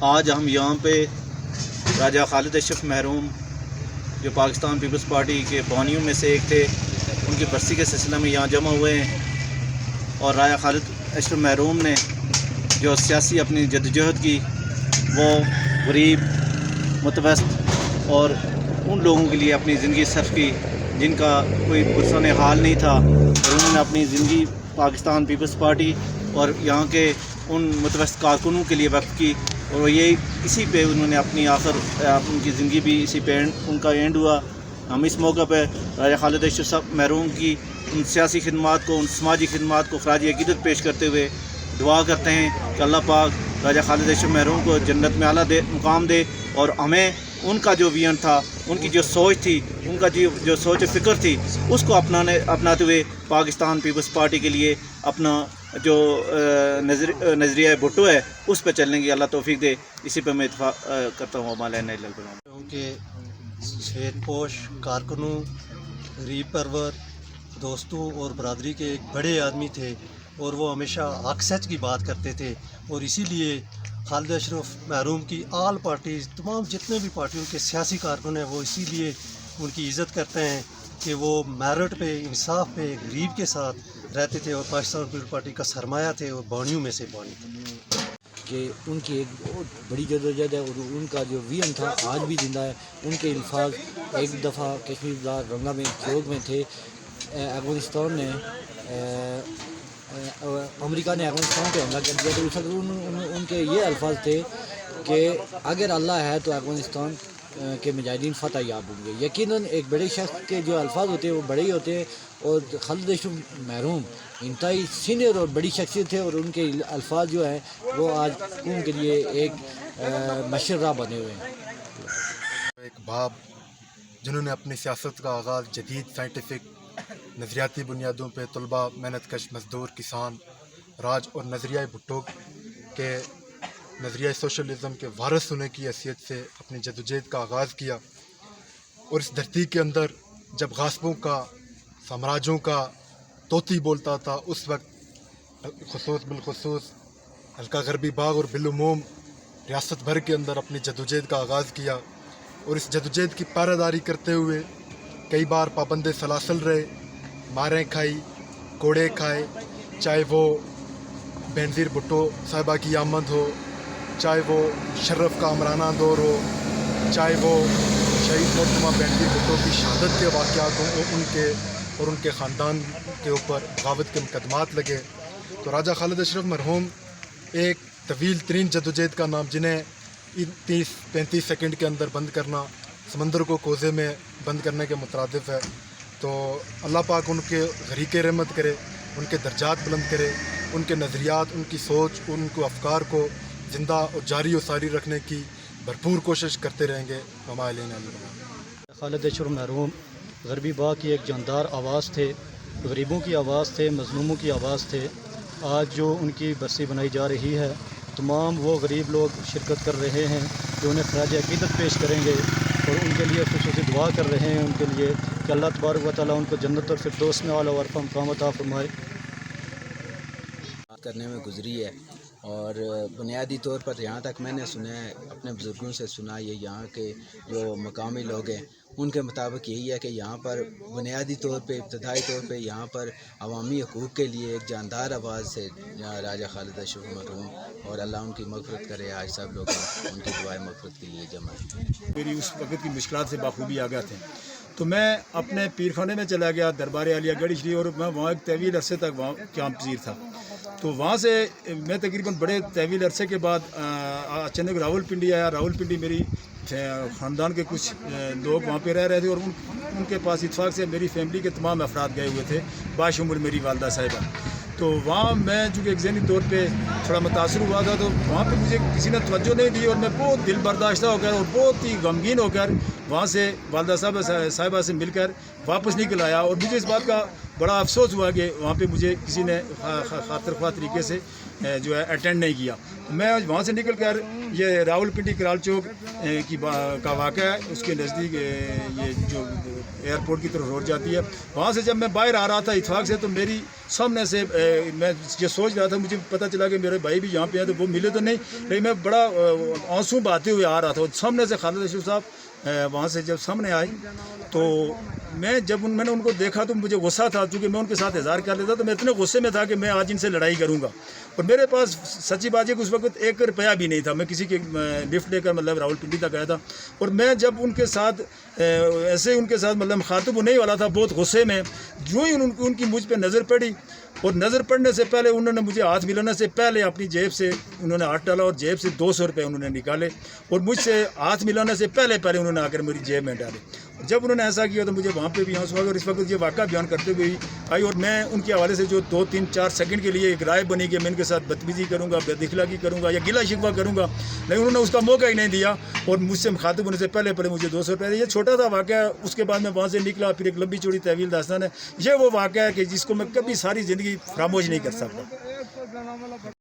آج ہم یہاں پہ راجہ خالد اشرف محروم جو پاکستان پیپلز پارٹی کے بانیوں میں سے ایک تھے، ان کی برسی کے سلسلے میں یہاں جمع ہوئے ہیں، اور راجہ خالد اشرف محروم نے جو سیاسی اپنی جدوجہد کی وہ غریب، متوسط اور ان لوگوں کے لیے اپنی زندگی صرف کی جن کا کوئی پرسن حال نہیں تھا، اور انہوں نے اپنی زندگی پاکستان پیپلز پارٹی اور یہاں کے ان متوسط کارکنوں کے لیے وقف کی، اور یہ اسی پہ انہوں نے اپنی ان کی زندگی بھی اسی پہ ان کا اینڈ ہوا۔ ہم اس موقع پہ راجہ خالد اشرف محروم کی ان سیاسی خدمات کو، ان سماجی خدمات کو خراج عقیدت پیش کرتے ہوئے دعا کرتے ہیں کہ اللہ پاک راجہ خالد اشرف محروم کو جنت میں اعلیٰ مقام دے، اور ہمیں ان کا جو ویژن تھا، ان کی جو سوچ تھی، ان کا جو سوچ و فکر تھی، اس کو اپناتے ہوئے پاکستان پیپلز پارٹی کے لیے اپنا جو نظریہ بھٹو ہے اس پہ چلنے کی اللہ توفیق دے۔ اسی پہ میں اتفاق کرتا ہوں۔ کیونکہ شیر پوش کارکنوں، غریب پرور، دوستوں اور برادری کے ایک بڑے آدمی تھے، اور وہ ہمیشہ حق سچ کی بات کرتے تھے، اور اسی لیے خالد اشرف محروم کی آل پارٹیز، تمام جتنے بھی پارٹیوں کے سیاسی کارکن ہیں، وہ اسی لیے ان کی عزت کرتے ہیں کہ وہ میرٹ پہ، انصاف پہ، غریب کے ساتھ رہتے تھے، اور پاکستان پیپلز پارٹی کا سرمایہ تھے اور بانیوں میں سے بانی تھے۔ کہ ان کی ایک بہت بڑی جدوجہد ہے، اور ان کا جو ویژن تھا آج بھی زندہ ہے۔ ان کے الفاظ ایک دفعہ کشمیر بلاک رنگا میں کیوگ میں تھے، افغانستان نے امریکہ نے افغانستان پہ حملہ کر دیا، تو اس وقت ان کے یہ الفاظ تھے کہ اگر اللہ ہے تو افغانستان کے مجاہدین فتح یاب ہوں گے۔ یقیناً ایک بڑے شخص کے جو الفاظ ہوتے ہیں وہ بڑے ہی ہوتے ہیں، اور خالد اشرف محروم انتہائی سینئر اور بڑی شخصیت ہے، اور ان کے الفاظ جو ہیں وہ آج قوم کے لیے ایک مشرہ بنے ہوئے ہیں۔ ایک باب جنہوں نے اپنی سیاست کا آغاز جدید سائنٹیفک نظریاتی بنیادوں پہ طلباء، محنت کش مزدور، کسان، راج اور نظریہ بھٹو کے نظریہ سوشلزم کے وارث ہونے کی حیثیت سے اپنی جدوجہد کا آغاز کیا، اور اس دھرتی کے اندر جب غاصبوں کا، سامراجوں کا طوطی بولتا تھا، اس وقت بالخصوص حلقہ غربی باغ اور بالعموم ریاست بھر کے اندر اپنی جدوجہد کا آغاز کیا، اور اس جدوجہد کی پہرہ کرتے ہوئے کئی بار پابند سلاسل رہے، ماریں کھائی، کوڑے کھائے، چاہے وہ بینظیر بھٹو صاحبہ کی آمد ہو، چاہے وہ شرف کا عمرانہ دور ہو، چاہے وہ شہید محترمہ بینظیر بھٹو کی شہادت کے واقعات ہوں، ان کے اور ان کے خاندان کے اوپر بغاوت کے مقدمات لگے، تو راجہ خالد اشرف مرحوم ایک طویل ترین جدوجہد کا نام، جنہیں 30-35 سیکنڈ کے اندر بند کرنا سمندر کو کوزے میں بند کرنے کے مترادف ہے۔ تو اللہ پاک ان کے غریق رحمت کرے، ان کے درجات بلند کرے، ان کے نظریات، ان کی سوچ، ان کو افکار کو زندہ اور جاری و ساری رکھنے کی بھرپور کوشش کرتے رہیں گے۔ خالد اشرف محروم غربی باغ کی ایک جاندار آواز تھے، غریبوں کی آواز تھے، مظلوموں کی آواز تھے۔ آج جو ان کی برسی بنائی جا رہی ہے، تمام وہ غریب لوگ شرکت کر رہے ہیں جو انہیں خراج عقیدت پیش کریں گے، اور ان کے لیے خصوصی دعا کر رہے ہیں ان کے لیے کہ اللہ تبارک و تعالیٰ ان کو جنت الفردوس میں اعلیٰ و ارفع مقام عطا فرمائے۔ کرنے میں گزری ہے، اور بنیادی طور پر یہاں تک میں نے سنا ہے، اپنے بزرگوں سے سنا، یہ یہاں کے جو مقامی لوگ ہیں ان کے مطابق یہی ہے کہ یہاں پر بنیادی طور پہ، ابتدائی طور پہ یہاں پر عوامی حقوق کے لیے ایک جاندار آواز سے راجہ خالد اشرف مرحوم، اور اللہ ان کی مغفرت کرے۔ آج سب لوگ ان کی دعائیں مغفرت کے لیے جمع ہیں۔ میری اس وقت کی مشکلات سے بخوبی آگاہ تھے، تو میں اپنے پیر خانے میں چلا گیا، دربار عالیہ گڑھ شریف، اور میں وہاں ایک طویل عرصے تک وہاں قیام پذیر تھا۔ تو وہاں سے میں تقریباً بڑے طویل عرصے کے بعد اچانک راول پنڈی آیا۔ راول پنڈی میری خاندان کے کچھ لوگ وہاں پہ رہ رہے تھے، اور ان کے پاس اتفاق سے میری فیملی کے تمام افراد گئے ہوئے تھے، باشمول میری والدہ صاحبہ۔ تو وہاں میں چونکہ ایک ذہنی طور پہ تھوڑا متاثر ہوا تھا، تو وہاں پہ مجھے کسی نے توجہ نہیں دی، اور میں بہت دل برداشتہ ہو کر اور بہت ہی غمگین ہو کر وہاں سے والدہ صاحبہ سے مل کر واپس نکل آیا، اور مجھے اس بات کا بڑا افسوس ہوا کہ وہاں پہ مجھے کسی نے خاطر خواہ طریقے سے جو ہے اٹینڈ نہیں کیا۔ میں وہاں سے نکل کر یہ راول پنڈی کرال چوک کا واقعہ ہے، اس کے نزدیک یہ جو ایئرپورٹ کی طرف روڈ جاتی ہے. وہاں سے جب میں باہر آ رہا تھا اتفاق سے تو میری سامنے سے میں یہ سوچ رہا تھا, مجھے پتہ چلا کہ میرے بھائی بھی یہاں پہ ہیں تو وہ ملے تو نہیں, لیکن میں بڑا آنسو بہاتے ہوئے آ رہا تھا. سامنے سے خالد اشرف صاحب وہاں سے جب سامنے آئے تو میں نے ان کو دیکھا تو مجھے غصہ تھا, چونکہ میں ان کے ساتھ اظہار کر لیتا تو میں اتنے غصے میں تھا کہ میں آج ان سے لڑائی کروں گا. اور میرے پاس سچی بات ہے کہ اس وقت 1 روپیہ بھی نہیں تھا. میں کسی کے لفٹ لے کر مطلب راولپنڈی تک آیا تھا, اور میں جب ان کے ساتھ ایسے ان کے ساتھ مطلب مخاطب ہونے والا تھا بہت غصے میں, جو ہی ان کی مجھ پہ نظر پڑی, اور نظر پڑنے سے پہلے انہوں نے مجھے ہاتھ ملانے سے پہلے اپنی جیب سے انہوں نے ہاتھ ڈالا اور جیب سے 200 روپے انہوں نے نکالے, اور مجھ سے ہاتھ ملانے سے پہلے انہوں نے آ کر میری جیب میں ڈالے. جب انہوں نے ایسا کیا تو مجھے وہاں پہ بھی آنسو آ گیا, اور اس وقت یہ واقعہ بیان کرتے ہوئے آئی, اور میں ان کے حوالے سے جو 2-3-4 سیکنڈ کے لیے ایک رائے بنی کہ میں ان کے ساتھ بدتمیزی کروں گا, بد اخلاقی کروں گا یا گلا شکوہ کروں گا, لیکن انہوں نے اس کا موقع ہی نہیں دیا, اور مجھ سے مخاطب ہونے سے پہلے مجھے 200 روپے. یہ چھوٹا سا واقعہ ہے. اس کے بعد میں وہاں سے نکلا, پھر ایک لمبی چوڑی طویل داستان ہے. یہ وہ واقعہ ہے کہ جس کو میں کبھی ساری زندگی فراموش نہیں کر سکتا.